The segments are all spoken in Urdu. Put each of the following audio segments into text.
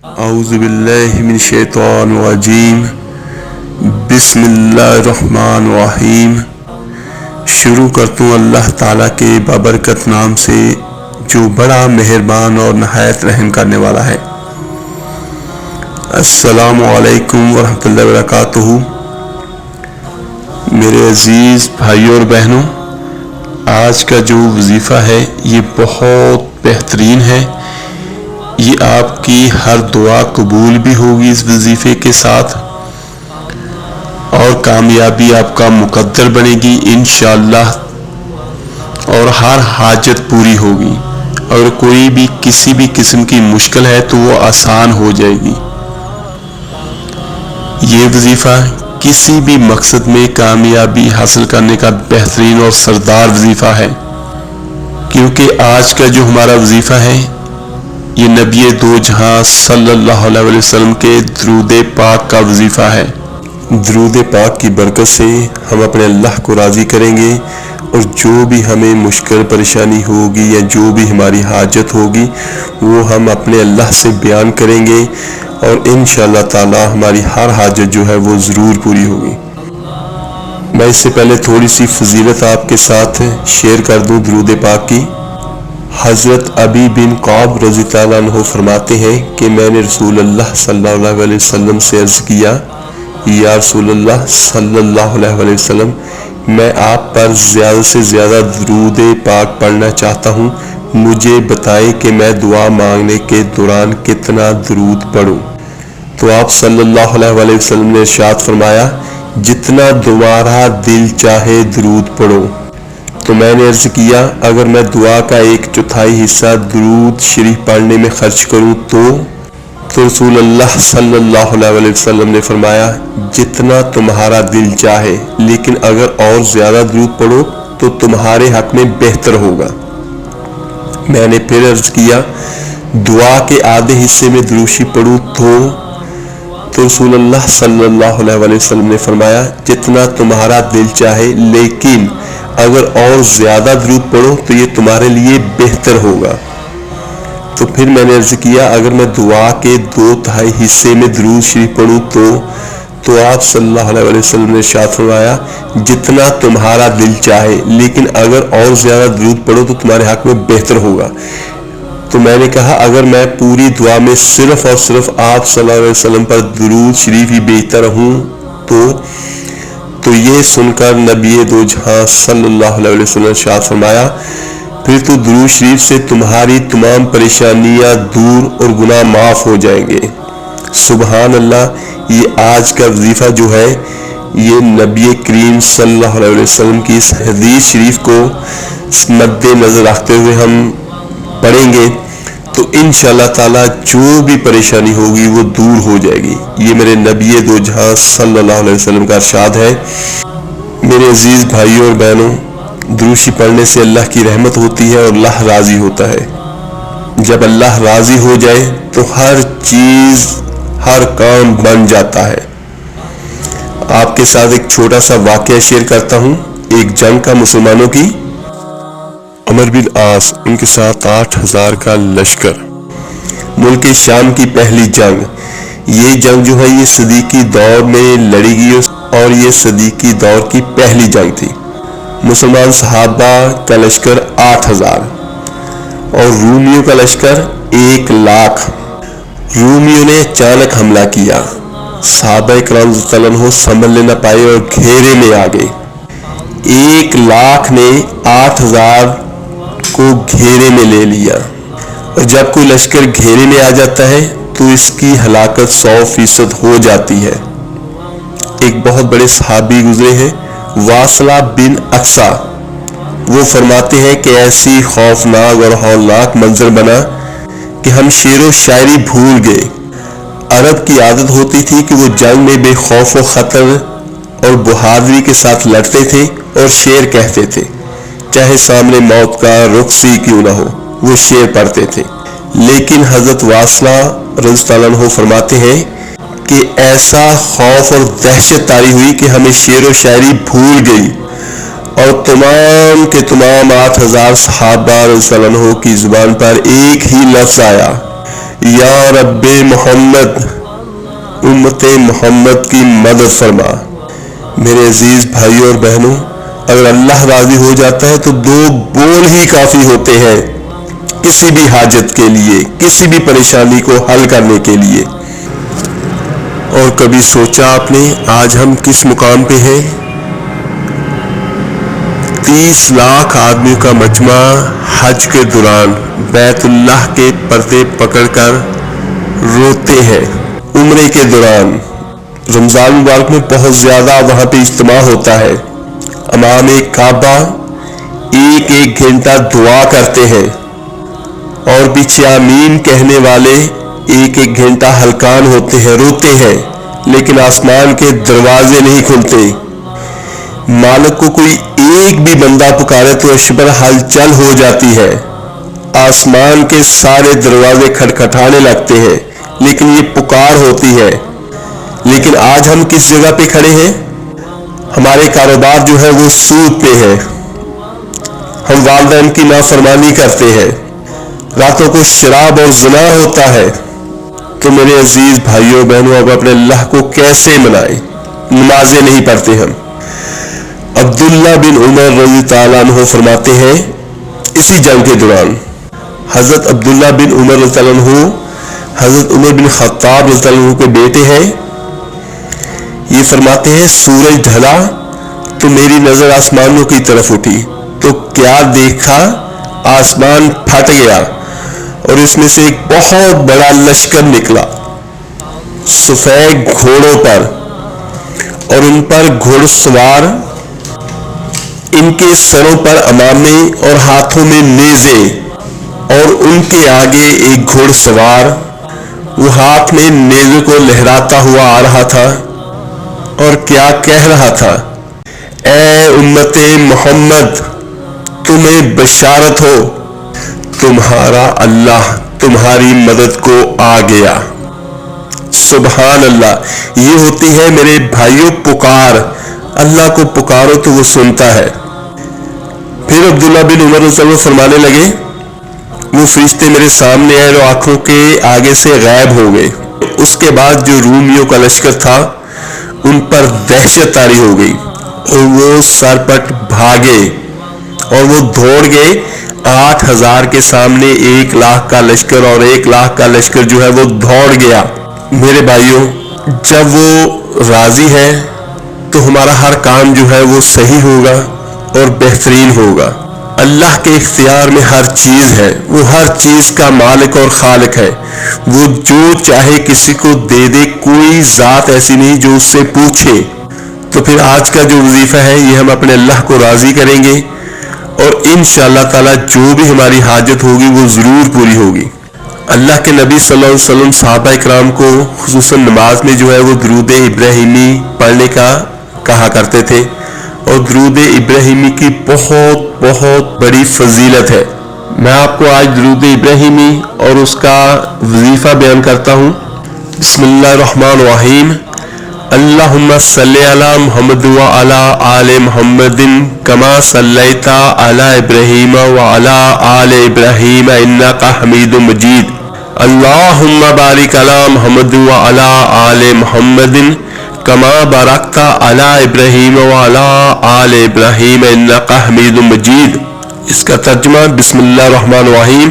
اعوذ باللہ من الشیطان الرجیم بسم اللہ الرحمن الرحیم۔ شروع کرتا ہوں اللہ تعالیٰ کے بابرکت نام سے جو بڑا مہربان اور نہایت رحم کرنے والا ہے۔ السلام علیکم ورحمۃ اللہ وبرکاتہ۔ میرے عزیز بھائیوں اور بہنوں، آج کا جو وظیفہ ہے یہ بہت بہترین ہے۔ یہ آپ کی ہر دعا قبول بھی ہوگی اس وظیفے کے ساتھ، اور کامیابی آپ کا مقدر بنے گی انشاءاللہ، اور ہر حاجت پوری ہوگی۔ اگر کوئی بھی کسی بھی قسم کی مشکل ہے تو وہ آسان ہو جائے گی۔ یہ وظیفہ کسی بھی مقصد میں کامیابی حاصل کرنے کا بہترین اور سردار وظیفہ ہے، کیونکہ آج کا جو ہمارا وظیفہ ہے یہ نبی دو جہاں صلی اللہ علیہ وسلم کے درود پاک کا وظیفہ ہے۔ درود پاک کی برکت سے ہم اپنے اللہ کو راضی کریں گے، اور جو بھی ہمیں مشکل پریشانی ہوگی یا جو بھی ہماری حاجت ہوگی وہ ہم اپنے اللہ سے بیان کریں گے، اور انشاءاللہ تعالی ہماری ہر حاجت جو ہے وہ ضرور پوری ہوگی۔ میں اس سے پہلے تھوڑی سی فضیلت آپ کے ساتھ شیئر کر دوں درود پاک کی۔ حضرت ابی بن کعب رضی اللہ عنہ فرماتے ہیں کہ میں نے رسول اللہ صلی اللہ علیہ وسلم سے عرض کیا، یا رسول اللہ صلی اللہ علیہ وسلم، میں آپ پر زیادہ سے زیادہ درود پاک پڑھنا چاہتا ہوں، مجھے بتائیں کہ میں دعا مانگنے کے دوران کتنا درود پڑھوں؟ تو آپ صلی اللہ علیہ وسلم نے ارشاد فرمایا، جتنا تمہارا دل چاہے درود پڑھو۔ تو میں نے عرض کیا، اگر میں دعا کا 1/4 حصہ درود شریف پڑھنے میں خرچ کروں تو رسول اللہ صلی اللہ علیہ وسلم نے فرمایا، جتنا تمہارا دل چاہے، لیکن اگر اور زیادہ درود پڑھو تو تمہارے حق میں بہتر ہوگا۔ میں نے پھر عرض کیا، دعا کے آدھے حصے میں درود شریف پڑھوں تو رسول اللہ صلی اللہ علیہ وسلم نے فرمایا، جتنا تمہارا دل چاہے، لیکن اگر اور زیادہ درود پڑھو تو یہ تمہارے لیے بہتر ہوگا۔ تو پھر میں نے عرض کیا، اگر میں دعا کے 2/3 حصے میں درود شریف پڑھوں تو آپ صلی اللہ علیہ وسلم نے ارشاد فرمایا، جتنا تمہارا دل چاہے، لیکن اگر اور زیادہ درود پڑھو تو تمہارے حق میں بہتر ہوگا۔ تو میں نے کہا، اگر میں پوری دعا میں صرف اور صرف آپ صلی اللہ علیہ وسلم پر درود شریف ہی بھیجتا رہوں تو یہ سن کر نبی دو جہاں صلی اللہ علیہ وسلم نے ارشاد فرمایا، پھر تو درود شریف سے تمہاری تمام پریشانیاں دور اور گناہ معاف ہو جائیں گے۔ سبحان اللہ۔ یہ آج کا وظیفہ جو ہے یہ نبی کریم صلی اللہ علیہ وسلم کی اس حدیث شریف کو مد نظر رکھتے ہوئے ہم پڑھیں گے تو انشاءاللہ تعالی جو بھی پریشانی ہوگی وہ دور ہو جائے گی۔ یہ میرے نبی دو جہاں صلی اللہ علیہ وسلم کا ارشاد ہے۔ میرے عزیز بھائیوں اور بہنوں، درود شریف پڑھنے سے اللہ کی رحمت ہوتی ہے اور اللہ راضی ہوتا ہے۔ جب اللہ راضی ہو جائے تو ہر چیز، ہر کام بن جاتا ہے۔ آپ کے ساتھ ایک چھوٹا سا واقعہ شیئر کرتا ہوں۔ ایک جنگ کا مسلمانوں کی، عمر بن عاص ان کے ساتھ 8000 کا لشکر، ملک شام کی پہلی جنگ۔ یہ جنگ جو ہے یہ صدیقی دور میں لڑی گئی، اور یہ صدیقی دور کی پہلی جنگ تھی۔ مسلمان صحابہ کا لشکر 8000 اور رومیوں کا لشکر 1,00,000۔ رومیوں نے اچانک حملہ کیا، صحابہ کرام رضی اللہ عنہ سنبھل نہ پائے اور گھیرے میں آ گئے۔ 1,00,000 نے 8000 کو گھیرے میں لے لیا، اور جب کوئی لشکر گھیرے میں آ جاتا ہے تو اس کی ہلاکت 100% ہو جاتی ہے۔ ایک بہت بڑے صحابی گزرے ہیں، واصلہ بن عقصہ، وہ فرماتے ہیں کہ ایسی خوفناک اور ہولناک منظر بنا کہ ہم شعر و شاعری بھول گئے۔ عرب کی عادت ہوتی تھی کہ وہ جنگ میں بے خوف و خطر اور بہادری کے ساتھ لڑتے تھے اور شعر کہتے تھے، چاہے سامنے موت کا رخ سی کیوں نہ ہو، وہ شعر پڑھتے تھے۔ لیکن حضرت واصلہ رضی اللہ عنہ فرماتے ہیں کہ ایسا خوف اور دہشت طاری ہوئی کہ ہمیں شعر و شاعری بھول گئی، اور تمام کے تمام 8000 صحابہ رضی اللہ عنہ کی زبان پر ایک ہی لفظ آیا یا رب محمد امت محمد کی مدد فرما۔ میرے عزیز بھائیوں اور بہنوں، اگر اللہ راضی ہو جاتا ہے تو 2 بول ہی کافی ہوتے ہیں کسی بھی حاجت کے لیے، کسی بھی پریشانی کو حل کرنے کے لیے۔ اور کبھی سوچا آپ نے آج ہم کس مقام پہ ہیں؟ 30 لاکھ آدمیوں کا مجمع حج کے دوران بیت اللہ کے پردے پکڑ کر روتے ہیں۔ عمرے کے دوران رمضان مبارک میں بہت زیادہ وہاں پہ اجتماع ہوتا ہے، امام کعبہ 1 گھنٹہ دعا کرتے ہیں اور پیچھے آمین کہنے والے 1 گھنٹہ ہلکان ہوتے ہیں، روتے ہیں، لیکن آسمان کے دروازے نہیں کھلتے۔ مالک کو کوئی ایک بھی بندہ پکارے تو عرش پر ہلچل ہو جاتی ہے، آسمان کے سارے دروازے کھٹکھٹانے لگتے ہیں، لیکن یہ پکار ہوتی ہے۔ لیکن آج ہم کس جگہ پہ کھڑے ہیں؟ ہمارے کاروبار جو ہے وہ سود پہ ہے، ہم والدین کی نافرمانی کرتے ہیں، راتوں کو شراب اور زنا ہوتا ہے۔ تو میرے عزیز بھائیوں بہنوں، اب اپنے اللہ کو کیسے منائیں؟ نمازیں نہیں پڑھتے ہم۔ عبداللہ بن عمر رضی تعالیٰ عنہ فرماتے ہیں، اسی جنگ کے دوران حضرت عبداللہ بن عمر رضی تعالیٰ عنہ حضرت عمر بن خطاب رضی اللہ عنہ کے بیٹے ہیں، یہ فرماتے ہیں سورج ڈھلا تو میری نظر آسمانوں کی طرف اٹھی تو کیا دیکھا، آسمان پھٹ گیا اور اس میں سے ایک بہت بڑا لشکر نکلا سفید گھوڑوں پر، اور ان پر گھڑ سوار، ان کے سروں پر عمامے اور ہاتھوں میں نیزے، اور ان کے آگے ایک گھڑ سوار، وہ ہاتھ میں نیزے کو لہراتا ہوا آ رہا تھا اور کیا کہہ رہا تھا، اے امت محمد تمہیں بشارت ہو، تمہارا اللہ تمہاری مدد کو آ گیا۔ سبحان اللہ، یہ ہوتی ہے میرے بھائیوں پکار، اللہ کو پکارو تو وہ سنتا ہے۔ پھر عبداللہ بن عمر رضی اللہ عنہ فرمانے لگے، وہ فرشتے میرے سامنے آئے اور آنکھوں کے آگے سے غائب ہو گئے۔ اس کے بعد جو رومیوں کا لشکر تھا ان پر دہشت طاری ہو گئی اور وہ سرپٹ بھاگے اور وہ دوڑ گئے 8000 کے سامنے 1 لاکھ کا لشکر، اور 1 لاکھ کا لشکر جو ہے وہ دوڑ گیا۔ میرے بھائیوں، جب وہ راضی ہے تو ہمارا ہر کام جو ہے وہ صحیح ہوگا اور بہترین ہوگا۔ اللہ کے اختیار میں ہر چیز ہے، وہ ہر چیز کا مالک اور خالق ہے، وہ جو چاہے کسی کو دے دے، کوئی ذات ایسی نہیں جو اس سے پوچھے۔ تو پھر آج کا جو وظیفہ ہے یہ ہم اپنے اللہ کو راضی کریں گے اور انشاءاللہ تعالی جو بھی ہماری حاجت ہوگی وہ ضرور پوری ہوگی۔ اللہ کے نبی صلی اللہ علیہ وسلم صحابہ اکرام کو خصوصاً نماز میں جو ہے وہ درود ابراہیمی پڑھنے کا کہا کرتے تھے، اور درود ابراہیمی کی بہت بہت بڑی فضیلت ہے۔ میں آپ کو آج درود ابراہیمی اور اس کا وظیفہ بیان کرتا ہوں۔ بسم اللہ الرحمن الرحیم، اللہم صلی علی محمد وعلی آل محمد کما صلیت علی ابراہیم وعلی آل ابراہیم انک حمید مجید، اللہم بارک علی محمد وعلی آل محمد کما بارکت علی ابراہیم وعلی آل ابراہیم انک حمید مجید۔ اس کا ترجمہ، بسم اللہ الرحمن الرحیم،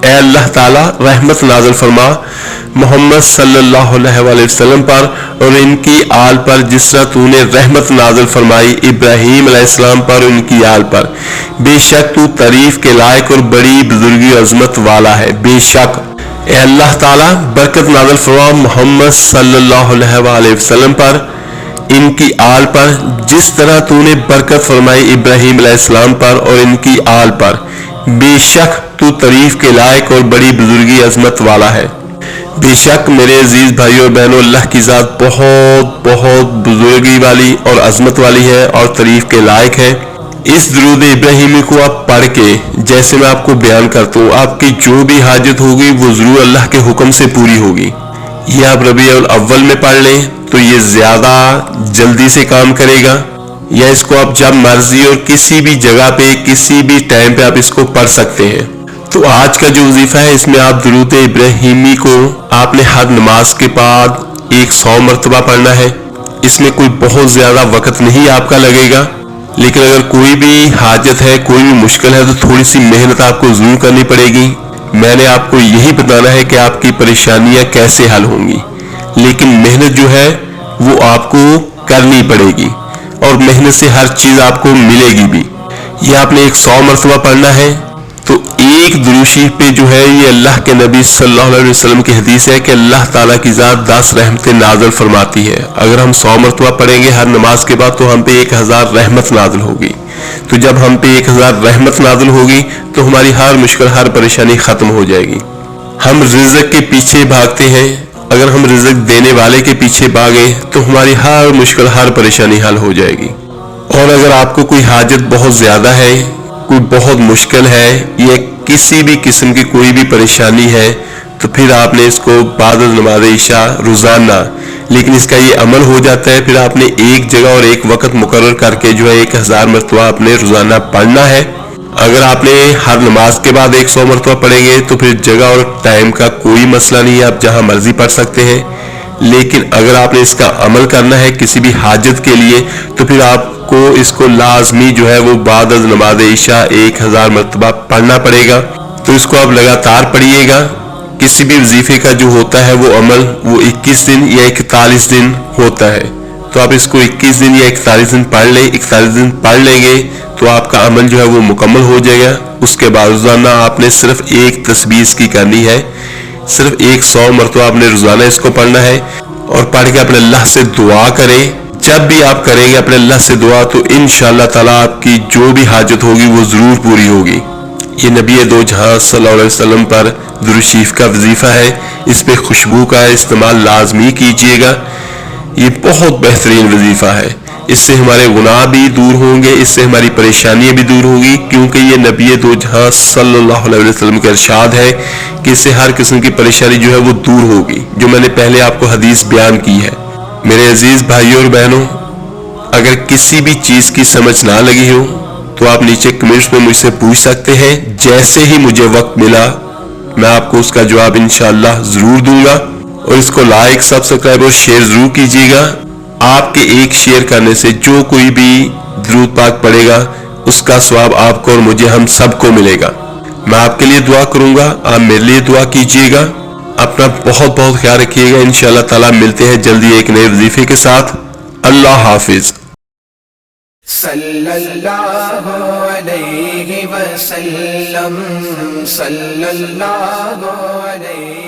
اے اللہ تعالی رحمت نازل فرما محمد صلی اللہ علیہ وآلہ وسلم پر اور ان کی آل پر جس طرح تو نے رحمت نازل فرمائی ابراہیم علیہ السلام پر اور ان کی آل پر، بے شک تو تعریف کے لائق اور بڑی بزرگی و عظمت والا ہے۔ بے شک اے اللہ تعالیٰ برکت نازل فرما محمد صلی اللہ علیہ وآلہ وسلم پر، ان کی آل پر جس طرح تو نے برکت فرمائی ابراہیم علیہ السلام پر اور ان کی آل پر، بے شک تو تعریف کے لائق اور بڑی بزرگی عظمت والا ہے۔ بے شک میرے عزیز بھائیوں اور بہنوں، اللہ کی ذات بہت بہت بزرگی والی اور عظمت والی ہے اور تعریف کے لائق ہے۔ اس درود ابراہیمی کو آپ پڑھ کے جیسے میں آپ کو بیان کرتا ہوں، آپ کی جو بھی حاجت ہوگی وہ ضرور اللہ کے حکم سے پوری ہوگی۔ یہ آپ ربیع الاول میں پڑھ لیں تو یہ زیادہ جلدی سے کام کرے گا، یا اس کو آپ جب مرضی اور کسی بھی جگہ پہ کسی بھی ٹائم پہ آپ اس کو پڑھ سکتے ہیں۔ تو آج کا جو وظیفہ ہے اس میں آپ درود ابراہیمی کو آپ نے ہر نماز کے بعد 100 مرتبہ پڑھنا ہے. اس میں کوئی بہت زیادہ وقت نہیں آپ کا لگے گا، لیکن اگر کوئی بھی حاجت ہے، کوئی بھی مشکل ہے تو تھوڑی سی محنت آپ کو ضرور کرنی پڑے گی. میں نے آپ کو یہی بتانا ہے کہ آپ کی پریشانیاں کیسے حل ہوں گی، لیکن محنت جو ہے وہ آپ کو کرنی پڑے گی اور محنت سے ہر چیز آپ کو ملے گی بھی. یہ آپ نے 100 مرتبہ پڑھنا ہے. تو ایک درود شریف پہ جو ہے یہ اللہ کے نبی صلی اللہ علیہ وسلم کی حدیث ہے کہ اللہ تعالیٰ کی ذات 10 رحمتیں نازل فرماتی ہے. اگر ہم 100 مرتبہ پڑھیں گے ہر نماز کے بعد تو ہم پہ 1000 رحمت نازل ہوگی. تو جب ہم پہ 1000 رحمت نازل ہوگی تو ہماری ہر مشکل، ہر پریشانی ختم ہو جائے گی. ہم رزق کے پیچھے بھاگتے ہیں، اگر ہم رزق دینے والے کے پیچھے بھاگے تو ہماری ہر مشکل، ہر پریشانی حل ہو جائے گی. اور اگر آپ کو کوئی حاجت بہت زیادہ ہے، کوئی بہت مشکل ہے یا کسی بھی قسم کی کوئی بھی پریشانی ہے، تو پھر آپ نے اس کو بعد نماز عشاء روزانہ، لیکن اس کا یہ عمل ہو جاتا ہے پھر آپ نے ایک جگہ اور ایک وقت مقرر کر کے جو ہے 1000 مرتبہ آپ نے روزانہ پڑھنا ہے. اگر آپ نے ہر نماز کے بعد 100 مرتبہ پڑھیں گے تو پھر جگہ اور ٹائم کا کوئی مسئلہ نہیں ہے، آپ جہاں مرضی پڑھ سکتے ہیں. لیکن اگر آپ نے اس کا عمل کرنا ہے کسی بھی حاجت کے لیے تو پھر آپ کو اس کو لازمی جو ہے وہ بعد از نماز عشاء 1000 مرتبہ پڑھنا پڑے گا. تو اس کو آپ لگاتار پڑھیے گا. کسی بھی وظیفے کا جو ہوتا ہے وہ عمل وہ 21 دن یا 41 دن ہوتا ہے. تو آپ اس کو 21 دن یا 41 دن پڑھ لیں. 41 دن پڑھ لیں گے تو آپ کا عمل جو ہے وہ مکمل ہو جائے گا. اس کے بعد روزانہ آپ نے صرف ایک تسبیح اس کی کرنی ہے، صرف 100 مرتبہ آپ نے روزانہ اس کو پڑھنا ہے. اور پڑھ کے اپنے اللہ سے دعا کریں. جب بھی آپ کریں گے اپنے اللہ سے دعا تو انشاءاللہ تعالیٰ آپ کی جو بھی حاجت ہوگی وہ ضرور پوری ہوگی. یہ نبی دو جہاں صلی اللہ علیہ وسلم پر درود شریف کا وظیفہ ہے. اس پہ خوشبو کا استعمال لازمی کیجیے گا. یہ بہت بہترین وظیفہ ہے. اس سے ہمارے گناہ بھی دور ہوں گے، اس سے ہماری پریشانیاں بھی دور ہوں گی، کیونکہ یہ نبی دو جہاں صلی اللہ علیہ وسلم کا ارشاد ہے کہ اس سے ہر قسم کی پریشانی جو ہے وہ دور ہوگی، جو میں نے پہلے آپ کو حدیث بیان کی ہے. میرے عزیز بھائیوں اور بہنوں، اگر کسی بھی چیز کی سمجھ نہ لگی ہو تو آپ نیچے کمنٹس میں مجھ سے پوچھ سکتے ہیں. جیسے ہی مجھے وقت ملا میں آپ کو اس کا جواب انشاءاللہ ضرور دوں گا. اور اس کو لائک، سبسکرائب اور شیئر ضرور کیجیے گا. آپ کے ایک شیئر کرنے سے جو کوئی بھی درود پاک پڑھے گا اس کا ثواب آپ کو اور مجھے، ہم سب کو ملے گا. میں آپ کے لیے دعا کروں گا، آپ میرے لیے دعا کیجیے گا. اپنا بہت بہت خیال رکھیے گا. انشاءاللہ تعالیٰ ملتے ہیں جلدی ایک نئے وظیفے کے ساتھ. اللہ حافظ. صلی اللہ علیہ وسلم، صلی اللہ علیہ